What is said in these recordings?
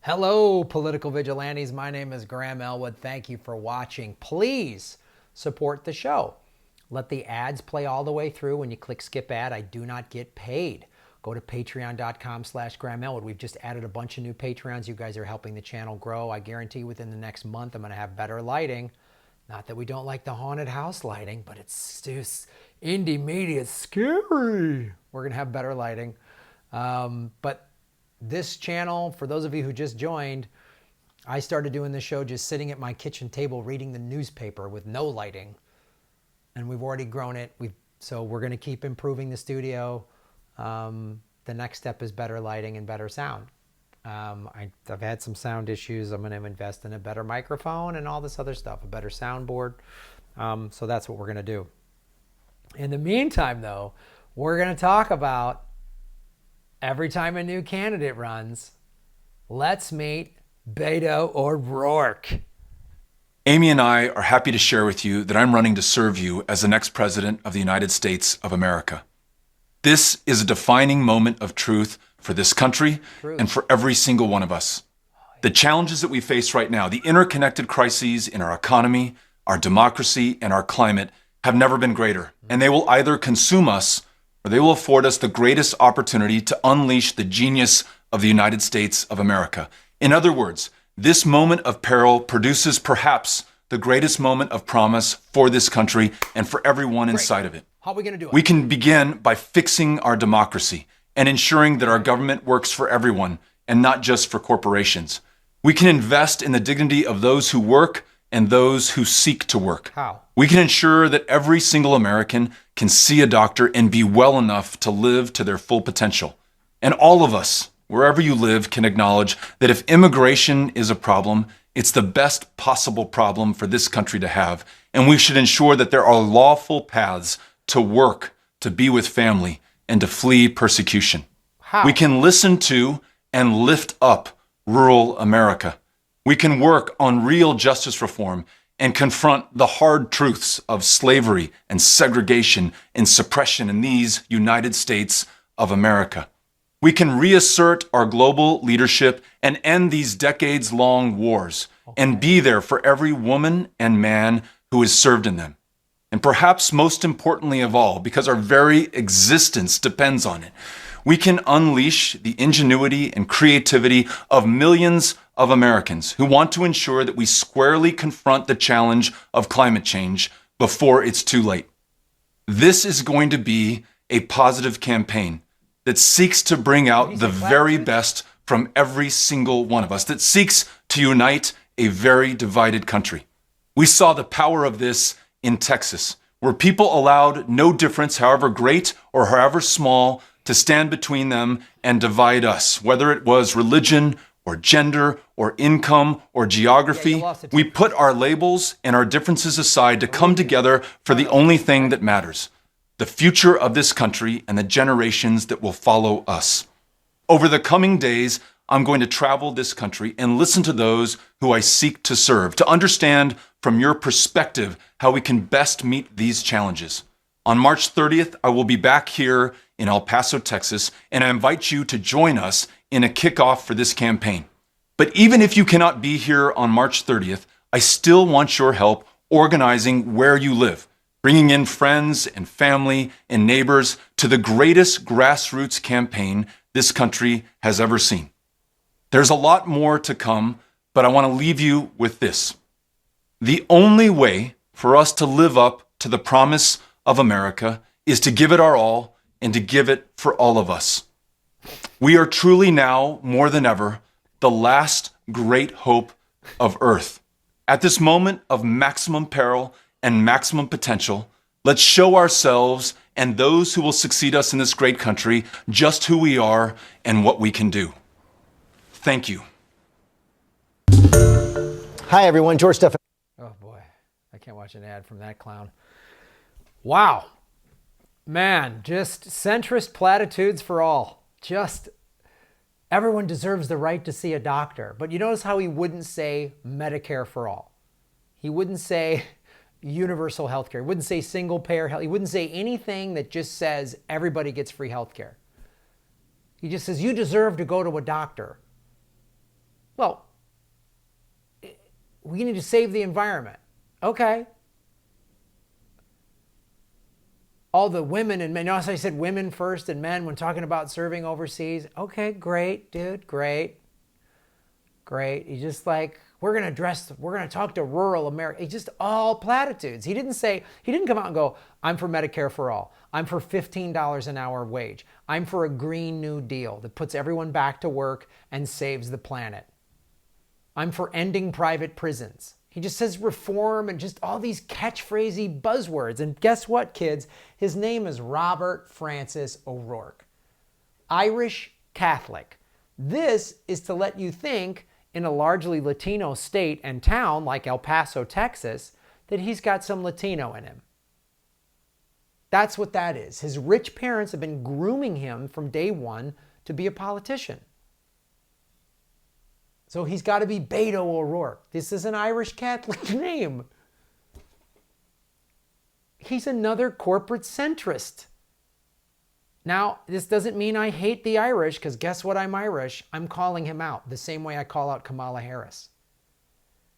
Hello, political vigilantes. My name is Graham Elwood. Thank you for watching. Please support the show. Let the ads play all the way through. When you click skip ad, I do not get paid. Go to patreon.com/Graham Elwood. We've just added a bunch of new Patreons. You guys are helping the channel grow. I guarantee within the next month, I'm going to have better lighting. Not that we don't like the haunted house lighting, but it's just indie media. It's scary. We're going to have better lighting. But this channel, for those of you who just joined, I started doing this show just sitting at my kitchen table reading the newspaper with no lighting. And we've already grown it. So we're going to keep improving the studio. The next step is better lighting and better sound. I've had some sound issues. I'm going to invest in a better microphone and all this other stuff, a better soundboard. So that's what we're going to do. In the meantime, though, we're going to talk about every time a new candidate runs, let's meet Beto or Rourke. Amy and I are happy to share with you that I'm running to serve you as the next president of the United States of America. This is a defining moment of truth for this country and for every single one of us. The challenges that we face right now, the interconnected crises in our economy, our democracy, and our climate have never been greater. And they will either consume us or they will afford us the greatest opportunity to unleash the genius of the United States of America. In other words, this moment of peril produces perhaps the greatest moment of promise for this country and for everyone inside of it. How are we going to do it? We can begin by fixing our democracy and ensuring that our government works for everyone and not just for corporations. We can invest in the dignity of those who work and those who seek to work. How? We can ensure that every single American can see a doctor and be well enough to live to their full potential. And all of us, wherever you live, can acknowledge that if immigration is a problem, it's the best possible problem for this country to have. And we should ensure that there are lawful paths to work, to be with family, and to flee persecution. How? We can listen to and lift up rural America. We can work on real justice reform and confront the hard truths of slavery and segregation and suppression in these United States of America. We can reassert our global leadership and end these decades-long wars and be there for every woman and man who is served in them. And perhaps most importantly of all, because our very existence depends on it, we can unleash the ingenuity and creativity of millions of Americans who want to ensure that we squarely confront the challenge of climate change before it's too late. This is going to be a positive campaign that seeks to bring out the very best from every single one of us, that seeks to unite a very divided country. We saw the power of this in Texas, where people allowed no difference, however great or however small, to stand between them and divide us, whether it was religion or gender or income or geography. We put our labels and our differences aside to come together for the only thing that matters: the future of this country and the generations that will follow us. Over the coming days, I'm going to travel this country and listen to those who I seek to serve, to understand from your perspective how we can best meet these challenges. On March 30th, I will be back here in El Paso, Texas, and I invite you to join us in a kickoff for this campaign. But even if you cannot be here on March 30th, I still want your help organizing where you live, bringing in friends and family and neighbors to the greatest grassroots campaign this country has ever seen. There's a lot more to come, but I want to leave you with this. The only way for us to live up to the promise of America is to give it our all and to give it for all of us. We are truly now, more than ever, the last great hope of Earth. At this moment of maximum peril and maximum potential, let's show ourselves and those who will succeed us in this great country just who we are and what we can do. Thank you. Hi, everyone. George Stephan. Oh, boy. I can't watch an ad from that clown. Wow. Man, just centrist platitudes for all. Just everyone deserves the right to see a doctor. But you notice how he wouldn't say Medicare for all. He wouldn't say universal health care. He wouldn't say single payer health. He wouldn't say anything that just says everybody gets free health care. He just says, you deserve to go to a doctor. Well, we need to save the environment. Okay. All the women and men, notice I said women first and men when talking about serving overseas. Okay, great, dude, great. Great. He's just like, we're going to talk to rural America. It's just all platitudes. He didn't come out and go, I'm for Medicare for all. I'm for $15 an hour wage. I'm for a Green New Deal that puts everyone back to work and saves the planet. I'm for ending private prisons. He just says reform and just all these catchphrasey buzzwords. And guess what, kids? His name is Robert Francis O'Rourke. Irish Catholic. This is to let you think in a largely Latino state and town like El Paso, Texas, that he's got some Latino in him. That's what that is. His rich parents have been grooming him from day one to be a politician. So he's got to be Beto O'Rourke. This is an Irish Catholic name. He's another corporate centrist. Now, this doesn't mean I hate the Irish, because guess what? I'm Irish. I'm calling him out the same way I call out Kamala Harris.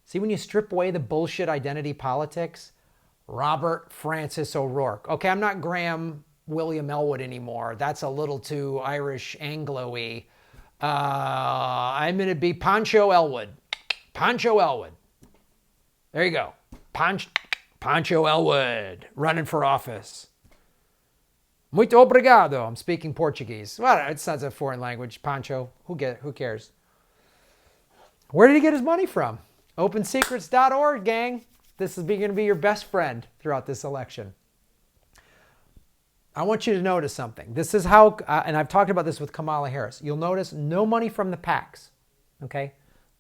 See, when you strip away the bullshit identity politics, Robert Francis O'Rourke. Okay, I'm not Graham William Elwood anymore. That's a little too Irish Anglo-y. I'm going to be Pancho Elwood. Pancho Elwood. There you go. Pancho Elwood, running for office. Muito obrigado. I'm speaking Portuguese. Well, it's not a foreign language. Pancho. Who cares? Where did he get his money from? OpenSecrets.org, gang. This is going to be your best friend throughout this election. I want you to notice something. This is how, and I've talked about this with Kamala Harris. You'll notice no money from the PACs. Okay?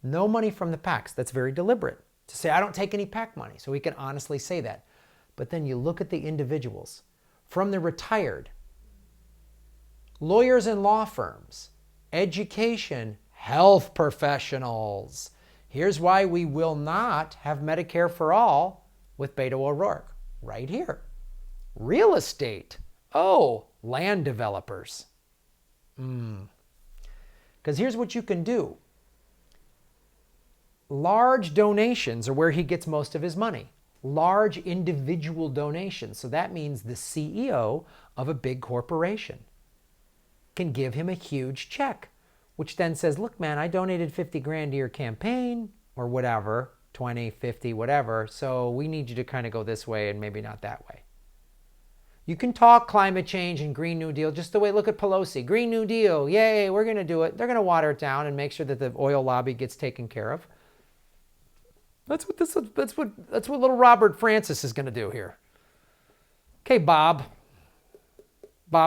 No money from the PACs. That's very deliberate. To say, I don't take any PAC money. So we can honestly say that. But then you look at the individuals. From the retired, lawyers and law firms, education, health professionals. Here's why we will not have Medicare for all with Beto O'Rourke. Right here. Real estate. Oh, land developers. Because here's what you can do. Large donations are where he gets most of his money. Large individual donations. So that means the CEO of a big corporation can give him a huge check, which then says, look, man, I donated 50 grand to your campaign or whatever, 20, 50, whatever. So we need you to kind of go this way and maybe not that way. You can talk climate change and Green New Deal just the way, look at Pelosi. Green New Deal, yay, we're going to do it. They're going to water it down and make sure that the oil lobby gets taken care of. That's what little Robert Francis is going to do here. Okay, Bob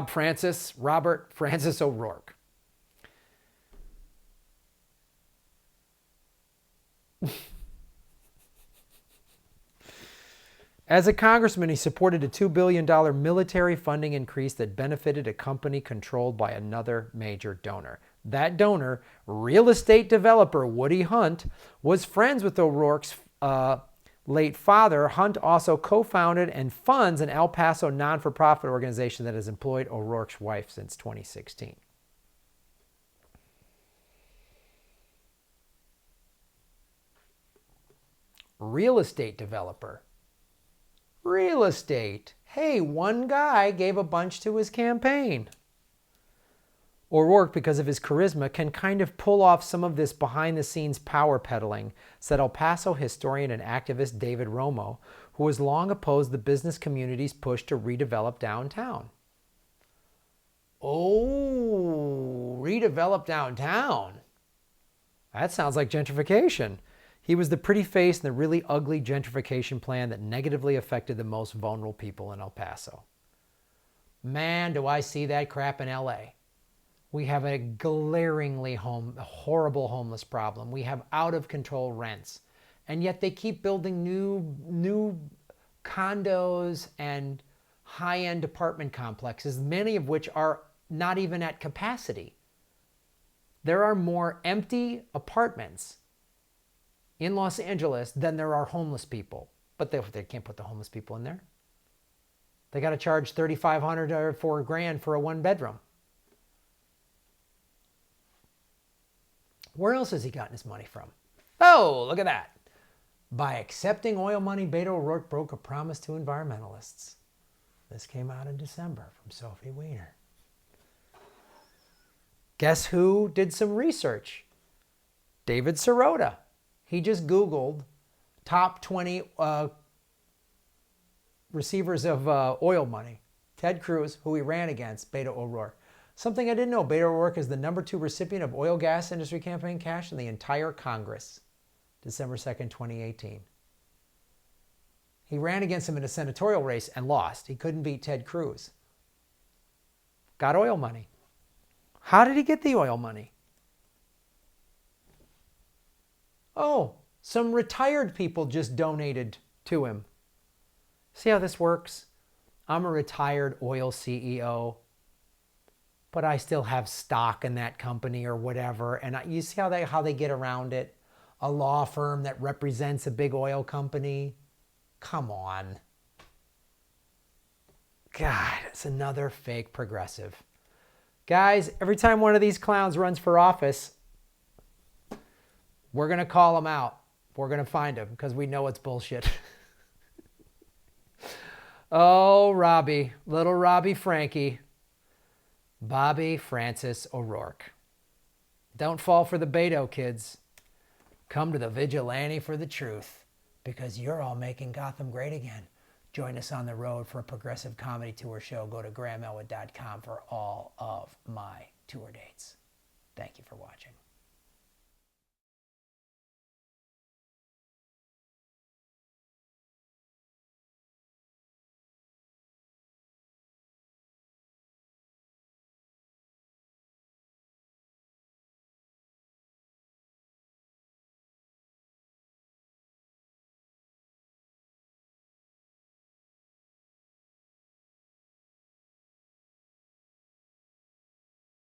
Francis, Robert Francis O'Rourke. As a congressman, he supported a $2 billion military funding increase that benefited a company controlled by another major donor. That donor, real estate developer Woody Hunt, was friends with O'Rourke's late father. Hunt also co-founded and funds an El Paso non-for-profit organization that has employed O'Rourke's wife since 2016. Real estate developer. Real estate. Hey, one guy gave a bunch to his campaign. O'Rourke, because of his charisma, can kind of pull off some of this behind-the-scenes power peddling, said El Paso historian and activist David Romo, who has long opposed the business community's push to redevelop downtown. Oh, redevelop downtown. That sounds like gentrification. He was the pretty face in the really ugly gentrification plan that negatively affected the most vulnerable people in El Paso. Man, do I see that crap in LA. We have a glaringly horrible homeless problem. We have out-of-control rents. And yet they keep building new condos and high-end apartment complexes, many of which are not even at capacity. There are more empty apartments in Los Angeles than there are homeless people. But they can't put the homeless people in there. They got to charge $3,500 or $4,000 for a one-bedroom. Where else has he gotten his money from? Oh, look at that. By accepting oil money, Beto O'Rourke broke a promise to environmentalists. This came out in December from Sophie Weiner. Guess who did some research? David Sirota. He just Googled top 20 receivers of oil money. Ted Cruz, who he ran against, Beto O'Rourke. Something I didn't know, Beto O'Rourke is the #2 recipient of oil gas industry campaign cash in the entire Congress. December 2nd, 2018. He ran against him in a senatorial race and lost. He couldn't beat Ted Cruz. Got oil money. How did he get the oil money? Oh, some retired people just donated to him. See how this works? I'm a retired oil CEO, but I still have stock in that company or whatever. And you see how they get around it? A law firm that represents a big oil company. Come on. God, it's another fake progressive. Guys, every time one of these clowns runs for office, we're going to call them out. We're going to find them because we know it's bullshit. Oh, Robbie, little Robbie Frankie, Bobby Francis O'Rourke. Don't fall for the Beto, kids. Come to the vigilante for the truth because you're all making Gotham great again. Join us on the road for a progressive comedy tour show. Go to GrahamElwood.com for all of my tour dates. Thank you for watching.